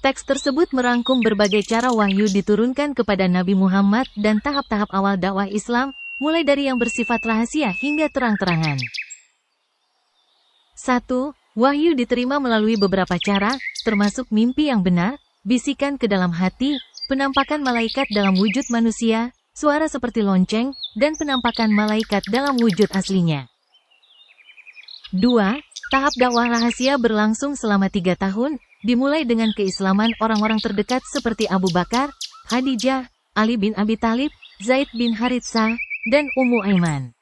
Teks tersebut merangkum berbagai cara wahyu diturunkan kepada Nabi Muhammad dan tahap-tahap awal dakwah Islam, mulai dari yang bersifat rahasia hingga terang-terangan. 1. Wahyu diterima melalui beberapa cara, termasuk mimpi yang benar, bisikan ke dalam hati, penampakan malaikat dalam wujud manusia, suara seperti lonceng, dan penampakan malaikat dalam wujud aslinya. 2. Tahap dakwah rahasia berlangsung selama 3 tahun, dimulai dengan keislaman orang-orang terdekat seperti Abu Bakar, Khadijah, Ali bin Abi Thalib, Zaid bin Haritsah, dan Ummu Aiman.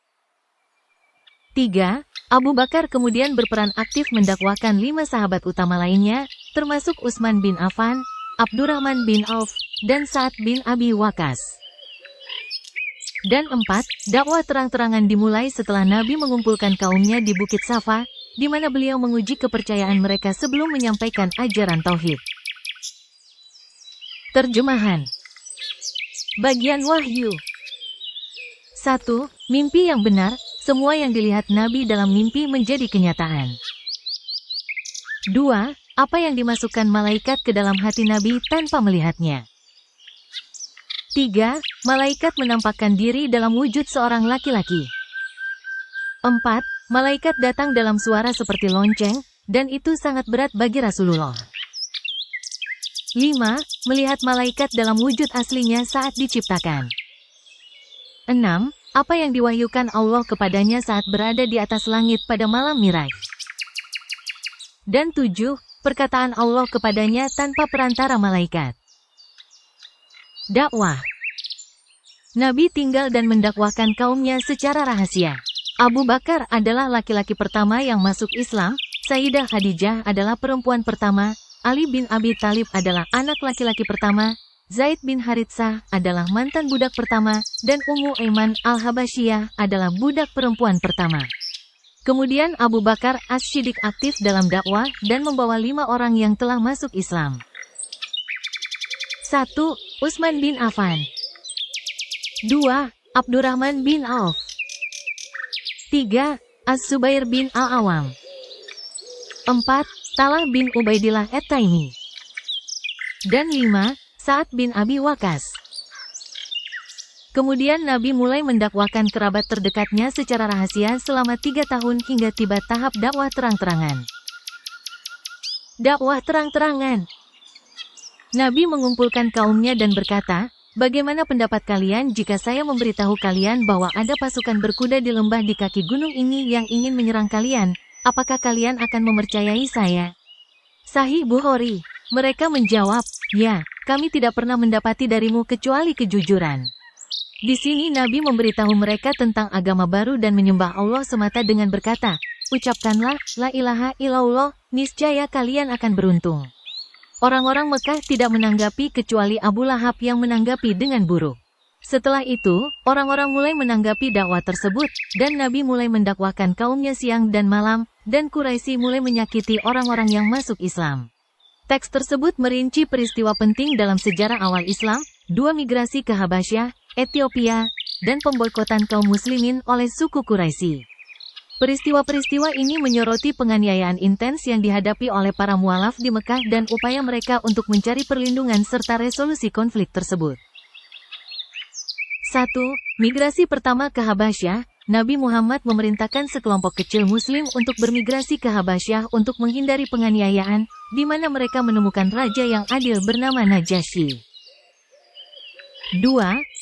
3. Abu Bakar kemudian berperan aktif mendakwakan 5 sahabat utama lainnya, termasuk Utsman bin Affan, Abdurrahman bin Auf, dan Sa'ad bin Abi Waqqas. Dan 4. Dakwah terang-terangan dimulai setelah Nabi mengumpulkan kaumnya di Bukit Safa, di mana beliau menguji kepercayaan mereka sebelum menyampaikan ajaran tauhid. Terjemahan. Bagian wahyu. 1. Mimpi yang benar, semua yang dilihat Nabi dalam mimpi menjadi kenyataan. 2. Apa yang dimasukkan malaikat ke dalam hati Nabi tanpa melihatnya. 3. Malaikat menampakkan diri dalam wujud seorang laki-laki. 4. Malaikat datang dalam suara seperti lonceng, dan itu sangat berat bagi Rasulullah. 5. Melihat malaikat dalam wujud aslinya saat diciptakan. 6. Apa yang diwahyukan Allah kepadanya saat berada di atas langit pada malam Mi'raj. Dan 7. Perkataan Allah kepadanya tanpa perantara malaikat. Dakwah. Nabi tinggal dan mendakwahkan kaumnya secara rahasia. Abu Bakar adalah laki-laki pertama yang masuk Islam, Sayyidah Khadijah adalah perempuan pertama, Ali bin Abi Thalib adalah anak laki-laki pertama, Zaid bin Haritsah adalah mantan budak pertama, dan Ummu Aiman al-Habasyiyah adalah budak perempuan pertama. Kemudian Abu Bakar As-Siddiq aktif dalam dakwah dan membawa 5 orang yang telah masuk Islam. 1. Utsman bin Affan. 2. Abdurrahman bin Auf. 3. Az-Zubair bin Al-Awam. 4. Talha bin Ubaidillah At-Taimi. Dan 5. Sa'ad bin Abi Waqqas. Kemudian Nabi mulai mendakwakan kerabat terdekatnya secara rahasia selama 3 tahun hingga tiba tahap dakwah terang-terangan. Dakwah terang-terangan. Nabi mengumpulkan kaumnya dan berkata, "Bagaimana pendapat kalian jika saya memberitahu kalian bahwa ada pasukan berkuda di lembah di kaki gunung ini yang ingin menyerang kalian? Apakah kalian akan mempercayai saya?" Sahih Bukhari. Mereka menjawab, "Ya, kami tidak pernah mendapati darimu kecuali kejujuran." Di sini Nabi memberitahu mereka tentang agama baru dan menyembah Allah semata dengan berkata, "Ucapkanlah, la ilaha illallah, niscaya kalian akan beruntung." Orang-orang Mekah tidak menanggapi kecuali Abu Lahab yang menanggapi dengan buruk. Setelah itu, orang-orang mulai menanggapi dakwah tersebut, dan Nabi mulai mendakwakan kaumnya siang dan malam, dan Quraisy mulai menyakiti orang-orang yang masuk Islam. Teks tersebut merinci peristiwa penting dalam sejarah awal Islam, 2 migrasi ke Habasyah, Ethiopia, dan pemboikotan kaum muslimin oleh suku Quraisy. Peristiwa-peristiwa ini menyoroti penganiayaan intens yang dihadapi oleh para mualaf di Mekah dan upaya mereka untuk mencari perlindungan serta resolusi konflik tersebut. 1. Migrasi pertama ke Habasyah. Nabi Muhammad memerintahkan sekelompok kecil muslim untuk bermigrasi ke Habasyah untuk menghindari penganiayaan, di mana mereka menemukan raja yang adil bernama Najasyi. 2.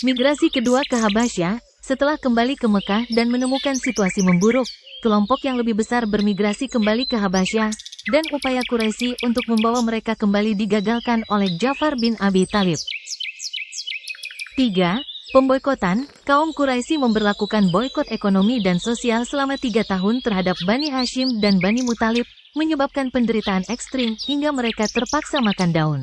Migrasi kedua ke Habasyah. Setelah kembali ke Mekah dan menemukan situasi memburuk, kelompok yang lebih besar bermigrasi kembali ke Habasyah, dan upaya Quraisy untuk membawa mereka kembali digagalkan oleh Ja'far bin Abi Thalib. 3. Pemboikotan. Kaum Quraisy memberlakukan boikot ekonomi dan sosial selama 3 tahun terhadap Bani Hashim dan Bani Muthalib, menyebabkan penderitaan ekstrim hingga mereka terpaksa makan daun.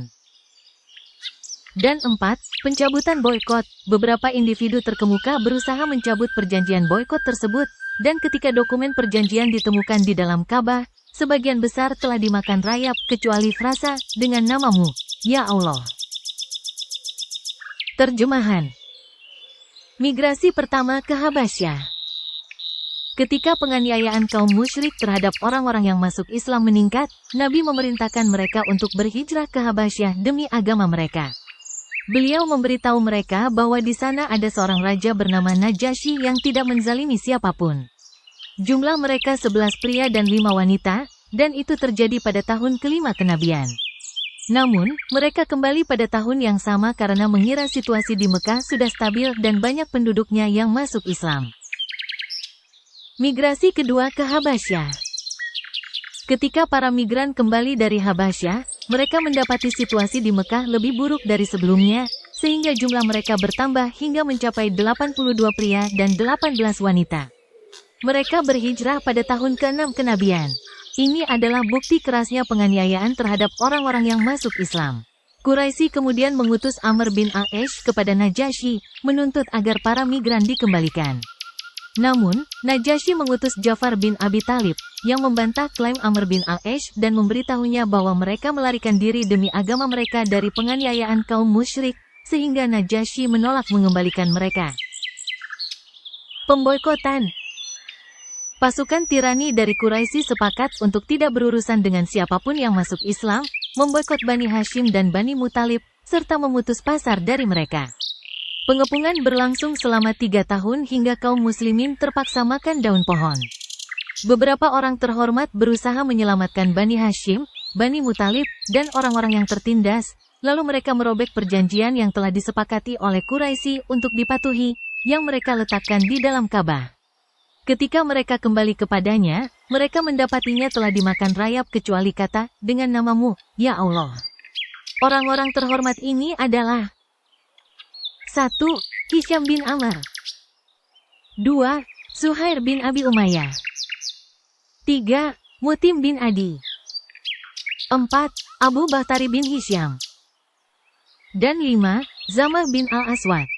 Dan 4. Pencabutan boikot. Beberapa individu terkemuka berusaha mencabut perjanjian boikot tersebut, dan ketika dokumen perjanjian ditemukan di dalam Ka'bah, sebagian besar telah dimakan rayap kecuali frasa dengan namamu, ya Allah. Terjemahan. Migrasi pertama ke Habasyah. Ketika penganiayaan kaum musyrik terhadap orang-orang yang masuk Islam meningkat, Nabi memerintahkan mereka untuk berhijrah ke Habasyah demi agama mereka. Beliau memberitahu mereka bahwa di sana ada seorang raja bernama Najasyi yang tidak menzalimi siapapun. Jumlah mereka 11 pria dan 5 wanita, dan itu terjadi pada tahun kelima kenabian. Namun, mereka kembali pada tahun yang sama karena mengira situasi di Mekah sudah stabil dan banyak penduduknya yang masuk Islam. Migrasi kedua ke Habasyah. Ketika para migran kembali dari Habasyah, mereka mendapati situasi di Mekah lebih buruk dari sebelumnya, sehingga jumlah mereka bertambah hingga mencapai 82 pria dan 18 wanita. Mereka berhijrah pada tahun ke-6 kenabian. Ini adalah bukti kerasnya penganiayaan terhadap orang-orang yang masuk Islam. Quraisy kemudian mengutus Amr bin Aish kepada Najasyi, menuntut agar para migran dikembalikan. Namun, Najasyi mengutus Ja'far bin Abi Thalib, yang membantah klaim Amr bin Aish dan memberitahunya bahwa mereka melarikan diri demi agama mereka dari penganiayaan kaum musyrik, sehingga Najasyi menolak mengembalikan mereka. Pemboikotan. Pasukan tirani dari Quraisy sepakat untuk tidak berurusan dengan siapapun yang masuk Islam, memboikot Bani Hashim dan Bani Muthalib, serta memutus pasar dari mereka. Pengepungan berlangsung selama 3 tahun hingga kaum muslimin terpaksa makan daun pohon. Beberapa orang terhormat berusaha menyelamatkan Bani Hashim, Bani Muthalib, dan orang-orang yang tertindas, lalu mereka merobek perjanjian yang telah disepakati oleh Quraisy untuk dipatuhi, yang mereka letakkan di dalam Ka'bah. Ketika mereka kembali kepadanya, mereka mendapatinya telah dimakan rayap kecuali kata, "Dengan namamu, ya Allah." Orang-orang terhormat ini adalah 1. Hisyam bin Amr. 2. Suhair bin Abi Umayyah. 3. Mutim bin Adi. 4. Abu Bakhtari bin Hisyam. Dan 5. Zamah bin Al-Aswad.